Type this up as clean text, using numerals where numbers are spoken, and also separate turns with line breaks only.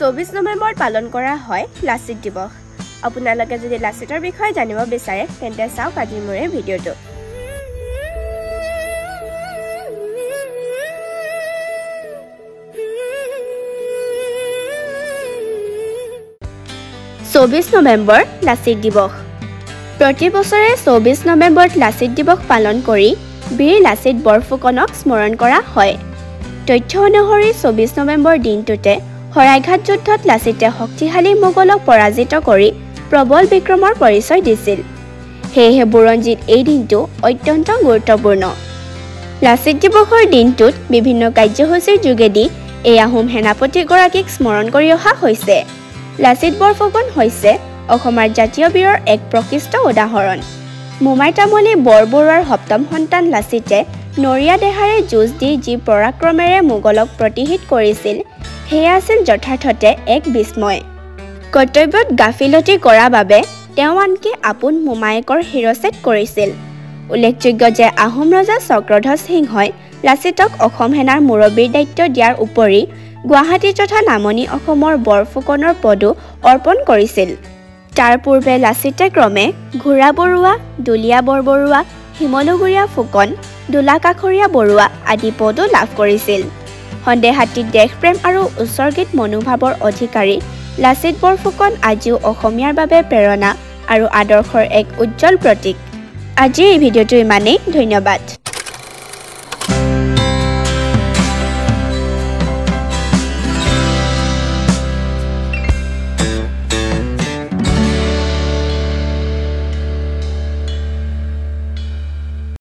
24 নৱেম্বৰত পালন কৰা হয় লাচিত দিৱস। আপোনালোকে যদি লাচিতৰ বিষয়ে জানিব বিচাৰে তেন্তে চাওক আজিৰ মোৰ ভিডিঅ'টো। চৌবিশ নৱেম্বৰ লাচিত দিৱস। প্ৰতি বছৰে 24 নৱেম্বৰত লাচিত দিৱস পালন কৰি বীৰ লাচিত বৰফুকনক স্মৰণ কৰা হয়। তথ্য অনুসৰি 24 নৱেম্বৰ দিনটোতে শৰাইঘাট যুদ্ধত লাচিতে শক্তিশালী মোগলক পৰাজিত কৰি প্ৰবল বিক্ৰমৰ পৰিচয় দিছিল। সেয়েহে বুৰঞ্জীত এই দিনটো অত্যন্ত গুৰুত্বপূৰ্ণ। লাচিত দিৱসৰ দিনটোত বিভিন্ন কাৰ্যসূচীৰ যোগেদি এই আহোম সেনাপতিগৰাকীক স্মৰণ কৰি অহা হৈছে। লাচিত বৰফুকন হৈছে অসমৰ জাতীয় বীৰৰ এক প্ৰকৃষ্ট উদাহৰণ। মোমাই তামুলী বৰবৰুৱাৰ সপ্তম সন্তান লাচিতে নৰিয়া দেহাৰে যুঁজ দি যি পৰাক্ৰমেৰে মোগলক প্ৰতিহত কৰিছিল সেয়া আছিল যথাৰ্থতে এক বিস্ময়। কৰ্তব্যত গাফিলতি কৰাৰ বাবে তেওঁ আনকি আপোন মোমায়েকৰ শিৰচ্ছেদ কৰিছিল। উল্লেখযোগ্য যে আহোম ৰজা চক্ৰধ্বজ সিংহই লাচিতক অসম সেনাৰ মুৰব্বীৰ দায়িত্ব দিয়াৰ উপৰি গুৱাহাটী তথা নামনি অসমৰ বৰফুকনৰ পদো অৰ্পণ কৰিছিল। তাৰ পূৰ্বে লাচিতে ক্ৰমে ঘোঁৰা বৰুৱা, দুলীয়া বৰবৰুৱা, শিমলুগুৰীয়া ফুকন, দোলাকাষৰীয়া বৰুৱা আদি পদো লাভ কৰিছিল। সন্দেহাতীত দেশপ্ৰেম আৰু উৎসৰ্গিত মনোভাৱৰ অধিকাৰী লাচিত বৰফুকন আজিও অসমীয়াৰ বাবে প্ৰেৰণা আৰু আদৰ্শৰ এক উজ্জ্বল প্ৰতীক। আজিৰ এই ভিডিঅ'টো ইমানেই। ধন্যবাদ।